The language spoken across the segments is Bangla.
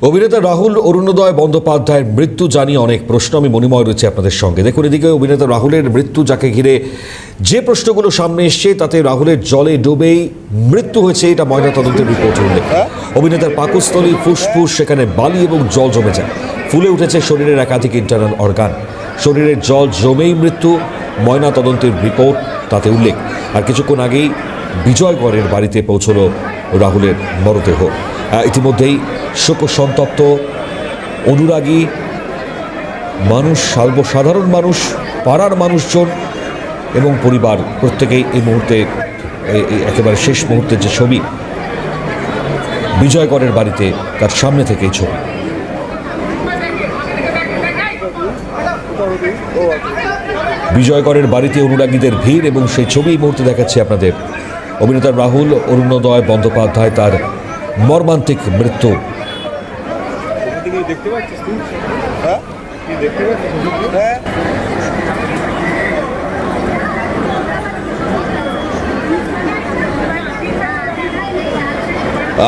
অভিনেতা রাহুল অরুণোদয় বন্দ্যোপাধ্যায়ের মৃত্যু জানিয়ে অনেক প্রশ্ন আমি মণিময় রয়েছে আপনাদের সঙ্গে। দেখুন, এদিকে অভিনেতা রাহুলের মৃত্যু যাকে ঘিরে যে প্রশ্নগুলো সামনে এসছে তাতে রাহুলের জলে ডুবেই মৃত্যু হয়েছে, এটা ময়নাতদন্তের রিপোর্টে উল্লেখ। অভিনেতার পাকস্থলী, ফুসফুস, সেখানে বালি এবং জল জমে যায়, ফুলে উঠেছে শরীরের একাধিক ইন্টারনাল অর্গান। শরীরের জল জমেই মৃত্যু, ময়নাতদন্তের রিপোর্ট তাতে উল্লেখ। আর কিছুক্ষণ আগেই বিজয়গড়ের বাড়িতে পৌঁছল রাহুলের মরদেহ। ইতিমধ্যেই শোকসন্তপ্ত অনুরাগী মানুষ, সর্বসাধারণ মানুষ, পাড়ার মানুষজন এবং পরিবার প্রত্যেকেই এই মুহূর্তে একেবারে শেষ মুহূর্তের যে ছবি, বিজয়গড়ের বাড়িতে তার সামনে থেকেই ছবি। বিজয়গড়ের বাড়িতে অনুরাগীদের ভিড় এবং সেই ছবি এই মুহূর্তে দেখাচ্ছে আপনাদের। অভিনেতা রাহুল অরুণোদয় বন্দ্যোপাধ্যায় তার মর্মান্তিক মৃত্যু।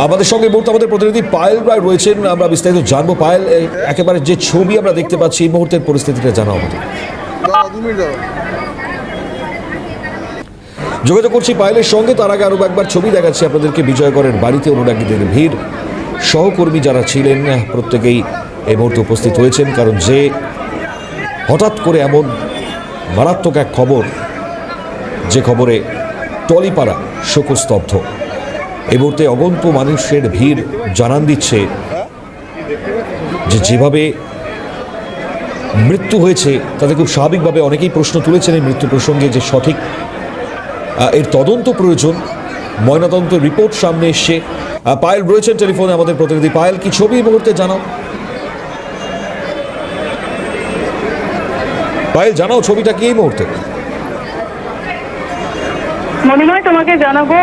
আমাদের সঙ্গে মুহূর্তে আমাদের প্রতিনিধি পায়েল রায় রয়েছেন, আমরা বিস্তারিত জানবো। পায়েল, একেবারে যে ছবি আমরা দেখতে পাচ্ছি এই মুহূর্তের পরিস্থিতিটা জানাও আমাদের। যোগাযোগ করছি পায়েলের সঙ্গে, তার আগে আরো একবার ছবি দেখাচ্ছি আপনাদেরকে। বিজয়গড়ের বাড়িতে অনুরাগীদের ভিড়, সহকর্মী যারা ছিলেন প্রত্যেকেই এই মুহূর্তে উপস্থিত হয়েছেন, কারণ যে হঠাৎ করে এমন মারাত্মক এক খবর, যে খবরে টলিপাড়া শোকস্তব্ধ। এই মুহূর্তে অগণিত মানুষের ভিড় জানান দিচ্ছে যে যেভাবে মৃত্যু হয়েছে তাতে খুব স্বাভাবিকভাবে অনেকেই প্রশ্ন তুলেছেন এই মৃত্যু প্রসঙ্গে, যে সঠিক এর তদন্ত প্রয়োজন। ময়নাতদন্তের রিপোর্ট সামনে এসছে। পায়েল রয়েছেন টেলিফোনে আমাদের প্রতিনিধি। পায়েল, কি ছবি এই মুহূর্তে জানাও। পায়েল, জানাও ছবিটা কি এই মুহূর্তে। মণিময়, তোমাকে জানাবো,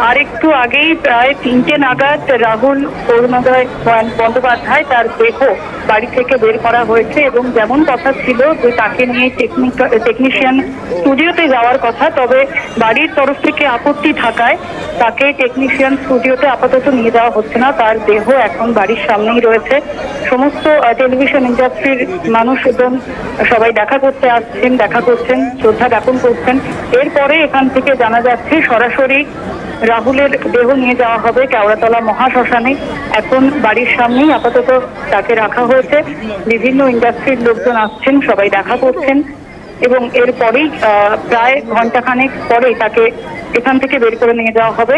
আরেকটু আগেই প্রায় 3টে নাগাদ রাহুল অরুণোদয় বন্দ্যোপাধ্যায় তার দেহ বাড়ি থেকে বের করা হয়েছে এবং যেমন কথা ছিল যে তাকে নিয়ে টেকনিশিয়ান স্টুডিওতে যাওয়ার কথা, তবে বাড়ির তরফ থেকে আপত্তি থাকায় তাকে টেকনিশিয়ান স্টুডিওতে আপাতত নিয়ে যাওয়া হচ্ছে না। তার দেহ এখন বাড়ির সামনেই রয়েছে। সমস্ত টেলিভিশন ইন্ডাস্ট্রির মানুষজন সবাই দেখা করতে আসছেন, দেখা করছেন, শ্রদ্ধা জ্ঞাপন করছেন। এরপরে এখান থেকে জানা যাচ্ছে সরাসরি রাহুলের দেহ নিয়ে যাওয়া হবে কেওড়াতলা মহাশ্মশানে। এখন বাড়ির সামনেই আপাতত তাকে রাখা হয়েছে। বিভিন্ন ইন্ডাস্ট্রির লোকজন আসছেন, সবাই দেখা করছেন এবং এরপরেই প্রায় ঘন্টাখানেক পরে তাকে এখান থেকে বের করে নিয়ে যাওয়া হবে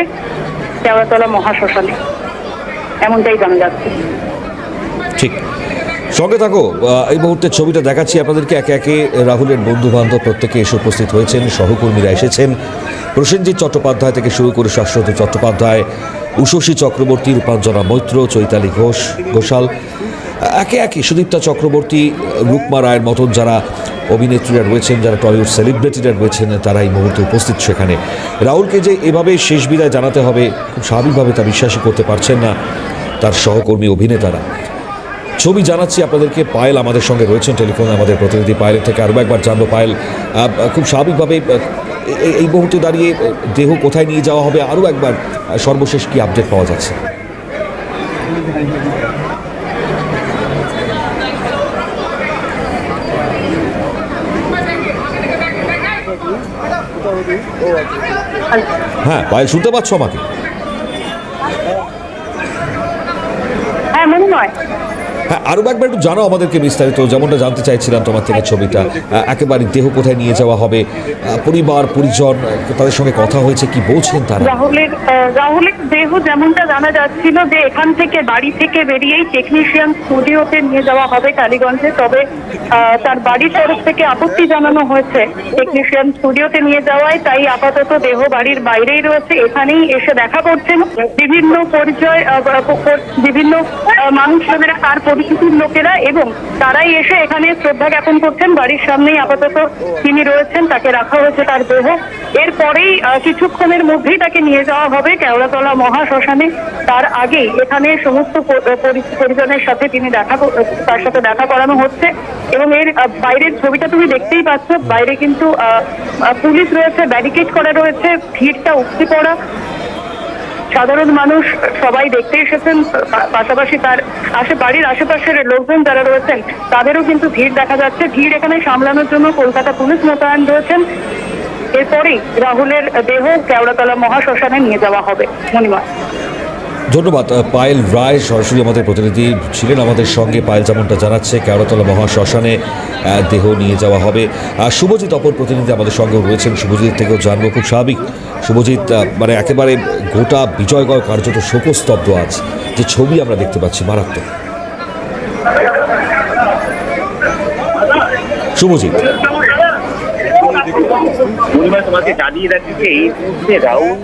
কেওড়াতলা মহাশ্মশানে, এমনটাই জানা যাচ্ছে। ঠিক, সঙ্গে থাকো। এই মুহূর্তে ছবিটা দেখাচ্ছি আপনাদেরকে। একে একে রাহুলের বন্ধু বান্ধব প্রত্যেকে এসে উপস্থিত হয়েছেন, সহকর্মীরা এসেছেন। প্রসেনজিৎ চট্টোপাধ্যায় থেকে শুরু করে শাশ্বত চট্টোপাধ্যায়, উষসী চক্রবর্তী, রূপাঞ্জনা মৈত্র, চৈতালি ঘোষাল, একে একে সুদীপ্তা চক্রবর্তী, রুকমা রায়ের মতন যারা অভিনেত্রীরা রয়েছেন, যারা টলিউড সেলিব্রিটিরা রয়েছেন, তারা এই মুহূর্তে উপস্থিত সেখানে। রাহুলকে যে এভাবে শেষ বিদায় জানাতে হবে, খুব স্বাভাবিকভাবে তা বিশ্বাসই করতে পারছেন না তার সহকর্মী অভিনেতারা। ছবি জানাচ্ছি আপনাদেরকে। পায়েল আমাদের সঙ্গে রয়েছেন টেলিফোনে, আমাদের প্রতিনিধি। পায়েলের থেকে আরও একবার জানবো। পায়েল, খুব স্বাভাবিকভাবে এই মুহূর্তে দাঁড়িয়ে দেহ কোথায় নিয়ে যাওয়া হবে, আরও একবার সর্বশেষ কি আপডেট পাওয়া যাচ্ছে? হ্যাঁ পায়েল, শুনতে পাচ্ছ আমাকে? হ্যাঁ মণিময়, হ্যাঁ, আরও একবার একটু জানাও আমাদেরকে বিস্তারিত, যেমনটা জানতে চাইছিলাম তোমার থেকে। ছবিটা একেবারে দেহ কোথায় নিয়ে যাওয়া হবে, পরিবার পরিজন তাদের সঙ্গে কথা হয়েছে, কি বলছেন তারা? রাহুলের দেহ যেমনটা জানা যাচ্ছিল যে এখান থেকে বাড়ি থেকে বেরিয়েই টেকনিশিয়ান স্টুডিওতে নিয়ে যাওয়া হবে টালিগঞ্জে, তবে তার বাড়ির তরফ থেকে আপত্তি জানানো হয়েছে টেকনিশিয়ান স্টুডিওতে নিয়ে যাওয়ায়, তাই আপাতত দেহ বাড়ির বাইরেই রয়েছে। এখানেই এসে দেখা করছেন বিভিন্ন পরিচয়, বিভিন্ন মানুষজনেরা, তার পরিচিতির লোকেরা, এবং তারাই এসে এখানে শ্রদ্ধা জ্ঞাপন করছেন। বাড়ির সামনেই আপাতত তিনি রয়েছেন, তাকে রাখা হয়েছে তার দেহ। এরপরেই কিছুক্ষণের মধ্যেই তাকে নিয়ে যাওয়া হবে কেওড়াতলা মহাশ্মশানে। তার আগেই এখানে সমস্ত পরিজনের সাথে তার সাথে দেখা করানো হচ্ছে এবং এর বাইরের ছবিটা তুমি দেখতেই পাচ্ছ। বাইরে কিন্তু পুলিশ রয়েছে, ব্যারিকেড করা রয়েছে, ভিড়টা উপচে পড়া। সাধারণ মানুষ সবাই দেখতে এসেছেন, পাশাপাশি তার বাড়ির আশেপাশের লোকজন যারা রয়েছেন তাদেরও কিন্তু ভিড় দেখা যাচ্ছে। ভিড় এখানে সামলানোর জন্য কলকাতা পুলিশ মোতায়েন রয়েছেন। এরপরেই রাহুলের দেহ কেওড়াতলা মহাশ্মশানে নিয়ে যাওয়া হবে। মণিমা। ধন্যবাদ। পায়েল রায় সরাসরি আমাদের প্রতিনিধি ছিলেন আমাদের সঙ্গে। পায়েল যেমনটা জানাচ্ছে, কেওড়াতলা মহাশ্মশানে দেহ নিয়ে যাওয়া হবে। শুভজিৎ অপর প্রতিনিধি আমাদের সঙ্গে রয়েছেন, শুভজিৎ থেকেও জানবো। খুব স্বাভাবিক শুভজিৎ, মানে একেবারে গোটা বিজয়গড় কার্যত শোকস্তব্ধ আজ, যে ছবি আমরা দেখতে পাচ্ছি মারাত্মক। শুভজিৎ, তোমাকে জানিয়ে রাখি যে এই মুহূর্তে রাহুল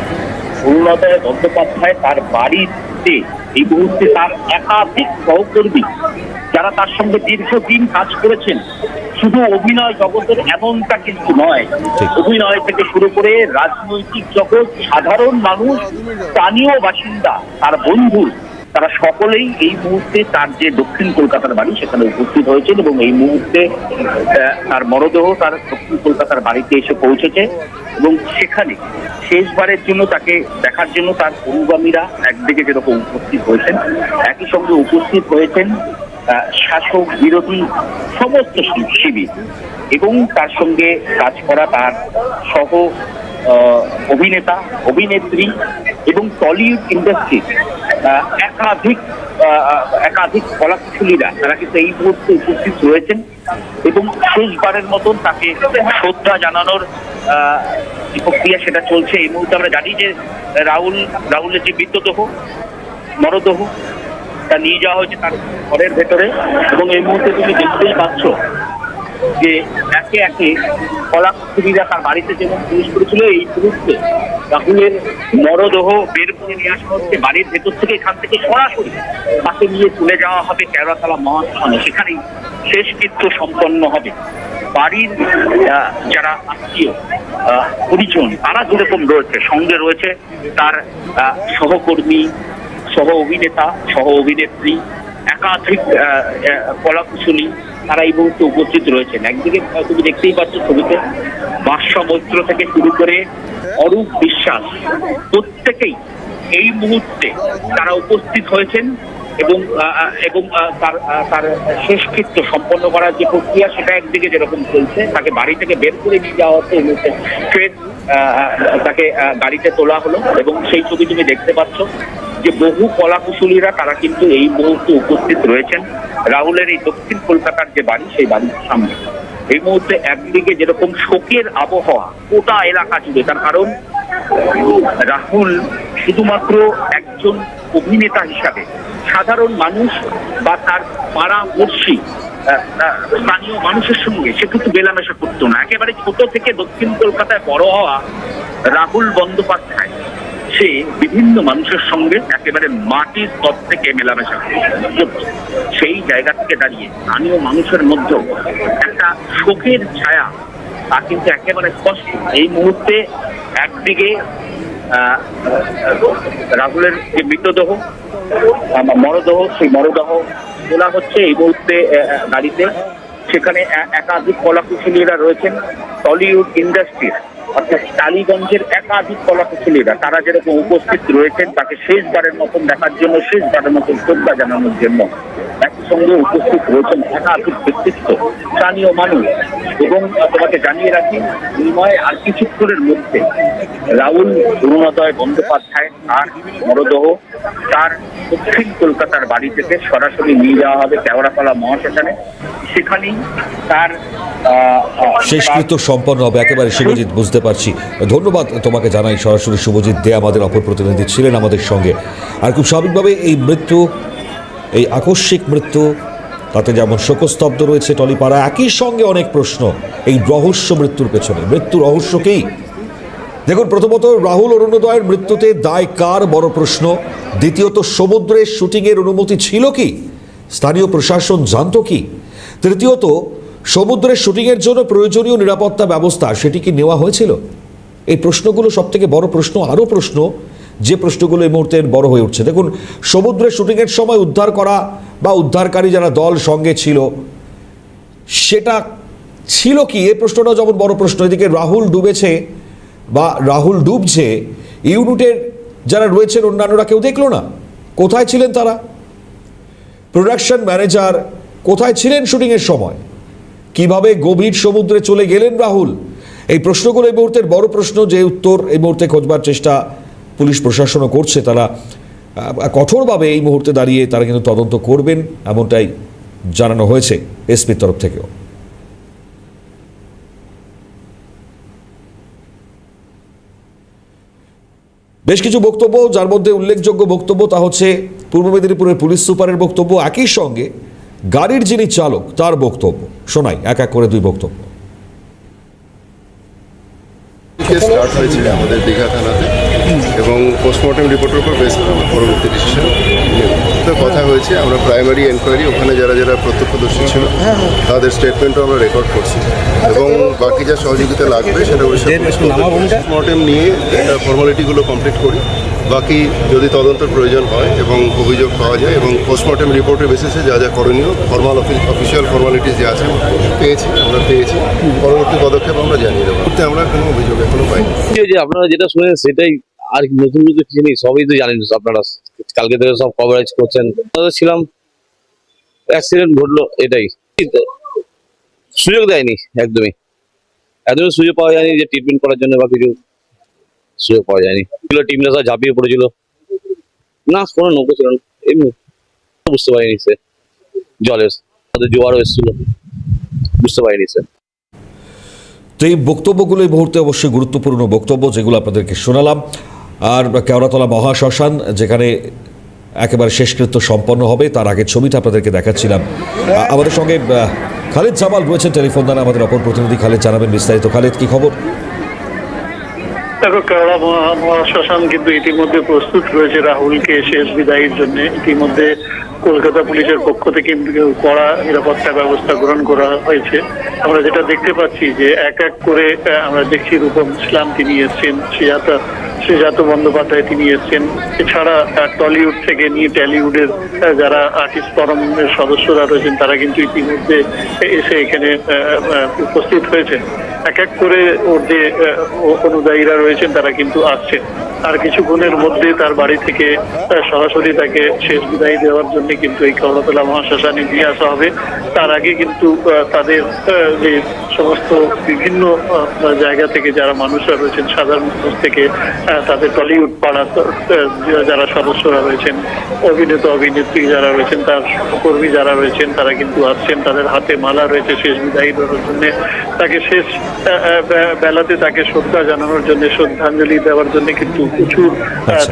অরুণোদয় বন্দ্যোপাধ্যায় তার বাড়িতে এই মুহূর্তে তার একাধিক সহকর্মী যারা তার সঙ্গে দীর্ঘদিন কাজ করেছেন, শুধু অভিনয় জগতের এমনটা কিন্তু নয়, অভিনয় থেকে শুরু করে রাজনৈতিক জগৎ, সাধারণ মানুষ, স্থানীয় বাসিন্দা, তার বন্ধু, তারা সকলেই এই মুহূর্তে তার যে দক্ষিণ কলকাতার বাড়ি সেখানে উপস্থিত হয়েছেন এবং এই মুহূর্তে তার মরদেহ তার দক্ষিণ কলকাতার বাড়িতে এসে পৌঁছেছে এবং সেখানে শেষবারের জন্য তাকে দেখার জন্য তার অনুগামীরা একদিকে যেরকম উপস্থিত হয়েছেন, একই সঙ্গে উপস্থিত হয়েছেন শাসক বিরোধী সমস্ত শিবির এবং তার সঙ্গে কাজ করা তার সহ অভিনেতা, অভিনেত্রী এবং টলিউড ইন্ডাস্ট্রির একাধিক কলাকুশলীরা, তারা কিন্তু এই মুহূর্তে উপস্থিত রয়েছেন এবং শেষবারের মতন তাকে শ্রদ্ধা জানানোর যে প্রক্রিয়া সেটা চলছে। এই মুহূর্তে আমরা জানি যে রাহুলের যে মরদেহ তা নিয়ে যাওয়া হয়েছে তার ঘরের ভেতরে এবং এই মুহূর্তে তুমি দেখতেই পাচ্ছ যে একে একে কলাকুশলীরা তার বাড়িতে যেমন প্রবেশ করেছিল, এই মুহূর্তে রাহুলের মরদেহ বের করে নিয়ে আসা হচ্ছে বাড়ির ভেতর থেকে। এখান থেকে সরাসরি তাকে নিয়ে চলে যাওয়া হবে কেওড়াতলা মহাশ্মশানে, সেখানেই শেষকৃত্য সম্পন্ন হবে। বাড়ির যারা আত্মীয় পরিজন তারা যেরকম রয়েছে, সঙ্গে রয়েছে তার সহকর্মী, সহ অভিনেতা, সহ অভিনেত্রী, একাধিক কলাকুশলী, তারা এই মুহূর্তে উপস্থিত রয়েছেন। একদিকে তুমি দেখতেই পাচ্ছ ছবিতে বাদশা মৈত্র থেকে শুরু করে অরূপ বিশ্বাস, প্রত্যেকেই এই মুহূর্তে তারা উপস্থিত হয়েছেন এবং তার শেষকৃত্য সম্পন্ন করার যে প্রক্রিয়া সেটা একদিকে যেরকম চলছে, তাকে বাড়ি থেকে বের করে নিয়ে যাওয়া হচ্ছে, এই মুহূর্তে ফের তাকে গাড়িতে তোলা হলো এবং সেই ছবি তুমি দেখতে পাচ্ছ যে বহু কলাকুশলীরা তারা কিন্তু এই মুহূর্তে উপস্থিত রয়েছেন রাহুলের এই দক্ষিণ কলকাতার যে বাড়ি সেই বাড়ির সামনে। এই মুহূর্তে একদিকে যেরকম শোকের আবহাওয়া গোটা এলাকা জুড়ে, তার কারণ রাহুল শুধুমাত্র একজন অভিনেতা হিসাবে সাধারণ মানুষ বা তার পাড়া পড়শি স্থানীয় মানুষের সঙ্গে সে কিন্তু মেলামেশা করতো না। একেবারে ছোট থেকে দক্ষিণ কলকাতায় বড় হওয়া রাহুল বন্দ্যোপাধ্যায় সে বিভিন্ন মানুষের সঙ্গে একেবারে মাটির স্তর থেকে মেলামেশা করছে। সেই জায়গা থেকে দাঁড়িয়ে স্থানীয় মানুষের মধ্যেও একটা শোকের ছায়া তা কিন্তু একেবারে স্পষ্ট। এই মুহূর্তে একদিকে রাহুলের যে মৃতদেহ মরদেহ, সেই মরদেহ তোলা হচ্ছে এই মুহূর্তে গাড়িতে। সেখানে একাধিক কলাকুশলীরা রয়েছেন টলিউড ইন্ডাস্ট্রির, অর্থাৎ টালিগঞ্জের একাধিক কলাকুশলীরা, তারা যেরকম উপস্থিত রয়েছেন তাকে শেষবারের মতন দেখার জন্য, শেষবারের মতন শ্রদ্ধা জানানোর জন্য। একই সঙ্গে উপস্থিত রয়েছেন একাধিক ব্যক্তিত্ব, স্থানীয় মানুষ এবং তোমাকে জানিয়ে রাখি বিনিময়ে আর কিছুক্ষণের মধ্যে রাহুল অরুণোদয় বন্দ্যোপাধ্যায় তার মরদেহ তার দক্ষিণ কলকাতার বাড়ি থেকে সরাসরি নিয়ে যাওয়া হবে কেওড়াতলা মহাশ্মশানে। সেখানেই তার শেষকৃত্য সম্পন্ন হবে। একেবারে শুভজিৎ, বুঝতে পারছি। ধন্যবাদ তোমাকে জানাই সরাসরি শুভজিৎ দে আমাদের অপর প্রতিনিধি ছিলেন আমাদের সঙ্গে। আর খুব স্বাভাবিকভাবে এই মৃত্যু, এই আকস্মিক মৃত্যু, তাতে যেমন শোকস্তব্ধ রয়েছে টলিপাড়া, একই সঙ্গে অনেক প্রশ্ন এই রহস্য মৃত্যুর পেছনে। মৃত্যু রহস্যকেই দেখুন, প্রথমত রাহুল অরুণোদয়ের মৃত্যুতে দায় কার, বড় প্রশ্ন। দ্বিতীয়ত সমুদ্রের শুটিংয়ের অনুমতি ছিল কি, স্থানীয় প্রশাসন জানত কি। তৃতীয়ত সমুদ্রের শুটিংয়ের জন্য প্রয়োজনীয় নিরাপত্তা ব্যবস্থা সেটি কি নেওয়া হয়েছিল। এই প্রশ্নগুলো সব থেকে বড় প্রশ্ন। আরও প্রশ্ন, যে প্রশ্নগুলো এই মুহূর্তে বড় হয়ে উঠছে। দেখুন, সমুদ্রের শুটিংয়ের সময় উদ্ধার করা বা উদ্ধারকারী যারা দল সঙ্গে ছিল সেটা ছিল কি, এই প্রশ্নটাও যেমন বড় প্রশ্ন। এদিকে রাহুল ডুবেছে বা রাহুল ডুবছে, ইউনিটের যারা রয়েছেন অন্যান্যরা কেউ দেখলো না? কোথায় ছিলেন তারা? প্রোডাকশন ম্যানেজার কোথায় ছিলেন শুটিংয়ের সময়? কিভাবে গভীর সমুদ্রে চলে গেলেন রাহুল? এই প্রশ্নগুলো এই মুহূর্তের বড় প্রশ্ন, যে উত্তর এই মুহূর্তে খোঁজবার চেষ্টা পুলিশ প্রশাসনও করছে। তারা কঠোরভাবে এই মুহূর্তে দাঁড়িয়ে তারা কিন্তু তদন্ত করবেন, এমনটাই জানানো হয়েছে এসপির তরফ থেকেও। বেশ কিছু বক্তব্য, যার মধ্যে উল্লেখযোগ্য বক্তব্য তা হচ্ছে পূর্ব মেদিনীপুরের পুলিশ সুপারের বক্তব্য, একই সঙ্গে গাড়ির যিনি চালক তার বক্তব্য। শোনাই এক এক করে দুই বক্তব্য। স্টার্ট হয়েছে আমাদের দীঘা থানাতে এবং পোস্টমর্টম রিপোর্টের উপর বেস করে পরবর্তী ডিসিশন কথা হয়েছে। আমরা প্রাইমারি এনকোয়ারি ওখানে যারা যারা প্রত্যক্ষদর্শী ছিল তাদের স্টেটমেন্টও আমরা রেকর্ড করছি এবং বাকি যা সহযোগিতা লাগবে সেটা পোস্টমর্টম নিয়ে ফর্মালিটিগুলো কমপ্লিট করি। বাকি যদি তদন্তের প্রয়োজন হয় এবং অভিযোগ পাওয়া যায় এবং পোস্টমর্টম রিপোর্টের বেসিসে যা যা করণীয় অফিসিয়াল ফর্মালিটিস যে আছে আমরা পেয়েছি পরবর্তী পদক্ষেপ আমরা জানিয়ে দেবো। আমরা কোনো অভিযোগ এখনো পাইনি। যে আপনারা যেটা শুনেন সেটাই, আর নতুন নতুন কিছু নেই, সবই তো জানেন আপনারা, কালকে থেকে সব কভারেজ করছেন। ছিলাম, অ্যাক্সিডেন্ট ঘটলো, এটাই। সুযোগ দেয়নি, একদমই সুযোগ পাওয়া যায়নি যে ট্রিটমেন্ট করার জন্য বা কিছু সুযোগ পাওয়া যায়নি। টিমটা সব ঝাঁপিয়ে পড়েছিল, না কোনো নৌকো ছিল না, এমনি বুঝতে পারিনি সে জলের জোয়ারও এসেছিল, বুঝতে পারিনি স্যার। তো এই বক্তব্যগুলো এই মুহূর্তে অবশ্যই গুরুত্বপূর্ণ বক্তব্য, যেগুলো আপনাদেরকে শোনালাম। আর কেওড়াতলা মহাশ্মশান, যেখানে একেবারে শেষকৃত্য সম্পন্ন হবে, তার আগের ছবিটা আপনাদেরকে দেখাচ্ছিলাম। আমাদের সঙ্গে খালিদ জামাল রয়েছেন টেলিফোন দ্বারা, আমাদের অপর প্রতিনিধি খালিদ জানাবেন বিস্তারিত। খালিদ, কি খবর? দেখো, কেওড়া মহাশ্মশান কিন্তু ইতিমধ্যে প্রস্তুত রয়েছে রাহুলকে শেষ বিদায়ের জন্য। ইতিমধ্যে কলকাতা পুলিশের পক্ষ থেকে কড়া নিরাপত্তা ব্যবস্থা গ্রহণ করা হয়েছে। আমরা যেটা দেখতে পাচ্ছি যে এক এক করে আমরা দেখছি রূপম ইসলাম তিনি এসছেন, শ্রীজাত বন্দ্যোপাধ্যায় তিনি এসছেন, এছাড়া টলিউড থেকে নিয়ে টলিউডের যারা আর্টিস্ট ফোরামের সদস্যরা রয়েছেন তারা কিন্তু ইতিমধ্যে এসে এখানে উপস্থিত হয়েছে। এক এক করে ওর যে অনুযায়ীরা রয়েছেন তারা কিন্তু আসছেন। আর কিছুক্ষণের মধ্যে তার বাড়ি থেকে সরাসরি তাকে শেষ বিদায় দেওয়ার জন্য কিন্তু এই কেওড়াতলা মহাশ্মশানে নিয়ে আসা হবে। তার আগে কিন্তু তাদের যে সমস্ত বিভিন্ন জায়গা থেকে যারা মানুষরা রয়েছেন, সাধারণ মানুষ থেকে তাদের টলিউড পাড়া যারা সদস্যরা রয়েছেন, অভিনেতা অভিনেত্রী যারা রয়েছেন, তার সহকর্মী যারা রয়েছেন, তারা কিন্তু আসছেন। তাদের হাতে মালা রয়েছে শেষ বিদায় দেওয়ার জন্য, তাকে শেষ বেলাতে তাকে শ্রদ্ধা জানানোর জন্য, শ্রদ্ধাঞ্জলি দেওয়ার জন্য কিন্তু প্রচুর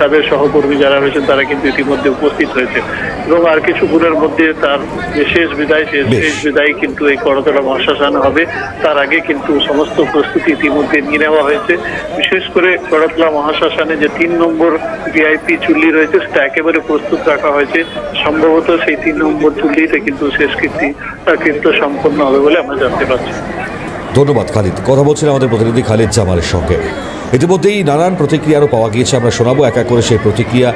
তাদের সহকর্মী যারা রয়েছেন তারা কিন্তু ইতিমধ্যে উপস্থিত হয়েছে। এবং আর কিছুক্ষণের মধ্যে তার যে শেষ বিদায় কিন্তু এই কেওড়াতলা মহাশ্মশানে হবে। তার আগে কিন্তু সমস্ত প্রস্তুতি ইতিমধ্যে নিয়ে নেওয়া হয়েছে। বিশেষ করে কেওড়াতলা মহাশ্মশানে যে 3 নম্বর ভিআইপি চুল্লি রয়েছে সেটা একেবারে প্রস্তুত রাখা হয়েছে। সম্ভবত সেই 3 নম্বর চুল্লিতে কিন্তু শেষকৃত্য সম্পন্ন হবে বলে আমরা জানতে পারছি। ধন্যবাদ খালিদ। কথা বলছিলেন আমাদের প্রতিনিধি খালিদ জামালের সঙ্গে। ইতিমধ্যেই নানান প্রতিক্রিয়ারও পাওয়া গিয়েছে, আমরা শোনাবো এক এক করে সেই প্রতিক্রিয়া।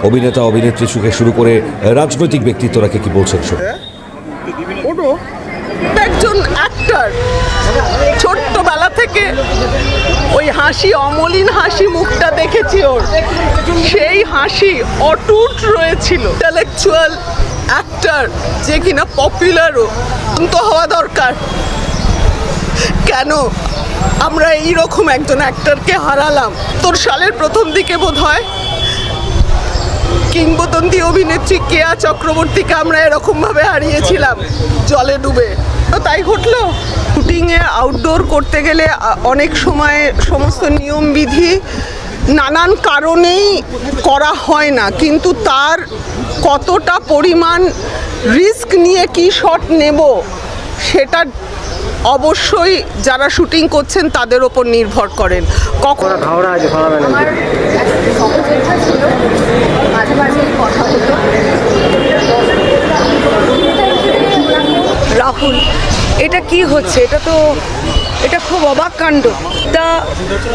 অভিনেতা অভিনেত্রী থেকে শুরু করে রাজনৈতিক ব্যক্তিত্বরা কি বলছেন শুনুন। একজন অ্যাক্টর, ছোট্টবেলা থেকে ওই হাসি, অমলিন হাসি মুখটা দেখেছি ওর, সেই হাসি অটুট রয়েছিল। ইন্টেলেকচুয়াল অ্যাক্টর যে কিনা পপুলারও তো হওয়া দরকার। কেন আমরা এইরকম একজন অ্যাক্টরকে হারালাম? 70 সালের প্রথম দিকে বোধ হয় কিংবদন্তি অভিনেত্রী কেয়া চক্রবর্তীকে আমরা এরকম ভাবে হারিয়েছিলাম, জলে ডুবে। তো তাই ঘটলো। শুটিংয়ে আউটডোর করতে গেলে অনেক সময় সমস্ত নিয়মবিধি নানান কারণেই করা হয় না, কিন্তু তার কতটা পরিমাণ রিস্ক নিয়ে কি শট নেব সেটা অবশ্যই যারা শুটিং করছেন তাদের ওপর নির্ভর করেন। কখন রাহুল, এটা কি হচ্ছে? এটা খুব অবাক কাণ্ড। তা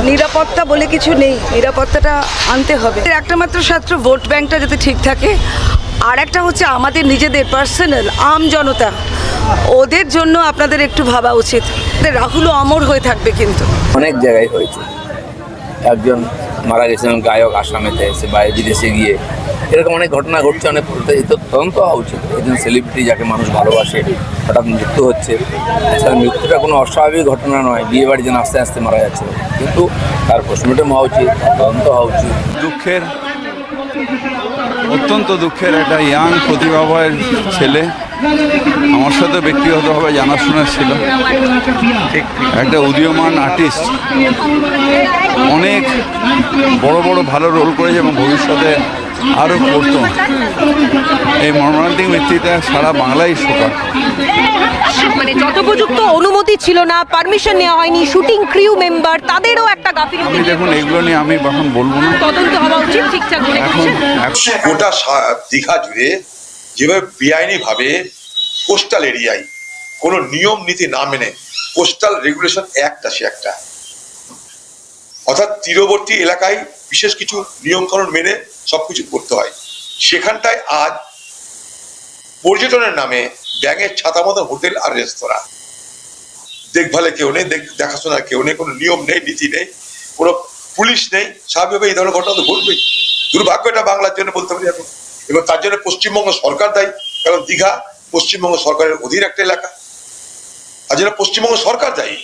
নিরাপত্তা বলে কিছু নেই, নিরাপত্তাটা আনতে হবে। একটা মাত্র ছাত্র ভোট ব্যাংকটা যাতে ঠিক থাকে, আর একটা হচ্ছে আমাদের নিজেদের পার্সোনাল আম জনতা, ওদের জন্য আপনাদের একটু ভাবা উচিত। রাহুলও অমর হয়ে থাকবে। কিন্তু অনেক জায়গায় হয়েছে, একজন মারা গেছিলেন গায়ক আসামেতে, সে বাইরে বিদেশে গিয়ে, এরকম অনেক ঘটনা ঘটছে, অনেক এত তদন্ত হওয়া উচিত। একজন সেলিব্রিটি যাকে মানুষ ভালোবাসে হঠাৎ মৃত্যু হচ্ছে, তার মৃত্যুটা কোনো অস্বাভাবিক ঘটনা নয়, বিয়ে বাড়ি যেন আস্তে আস্তে মারা যাচ্ছে, কিন্তু তার পোস্টমর্টম হওয়া উচিত, তদন্ত হওয়া উচিত। দুঃখের, অত্যন্ত দুঃখের, একটা ইয়াং প্রতিভাবান ছেলে, আমার সাথে ব্যক্তিগতভাবে জানাশোনা ছিল, একটা উদীয়মান আর্টিস্ট, অনেক বড় বড় ভালো রোল করেছে এবং ভবিষ্যতে আরও করত। এই মর্মান্তিক মৃত্যুতে সারা বাংলাই শোকার। মানে যথোপযুক্ত অনুমতি ছিল না, পারমিশন নেওয়া হয়নি, শুটিং ক্রিউ মেম্বার তাদেরও একটা গাফিলতি। আমি দেখুন এগুলো নিয়ে আমি এখন বলবো না, তদন্ত হওয়া উচিত ঠিকঠাক করে। গোটা দীঘা জুড়ে যেভাবে বেআইনি ভাবে কোস্টাল এরিয়ায় কোনো নিয়ম নীতি না মেনে কোস্টাল রেগুলেশন অ্যাক্ট আছে একটা, অর্থাৎ তীরবর্তী এলাকায় বিশেষ কিছু নিয়ম কানুন মেনে সবকিছু করতে হয়, সেখানটায় আজ পর্যটনের নামে ব্যাঙের ছাতা মতো হোটেল আর রেস্তোরাঁ, দেখভালে কেউ নেই, দেখাশোনার কেউ নেই, কোনো নিয়ম নেই, নীতি নেই, কোনো পুলিশ নেই, স্বাভাবিকভাবে এই ধরনের ঘটনা তো ঘটবেই। দুর্ভাগ্য এটা বাংলার জন্য বলতে পারি এখন, এবং তার জন্য পশ্চিমবঙ্গ সরকার দায়ী, কারণ দীঘা পশ্চিমবঙ্গ সরকারের অধীন একটা এলাকা, তার জন্য পশ্চিমবঙ্গ সরকার দায়ী।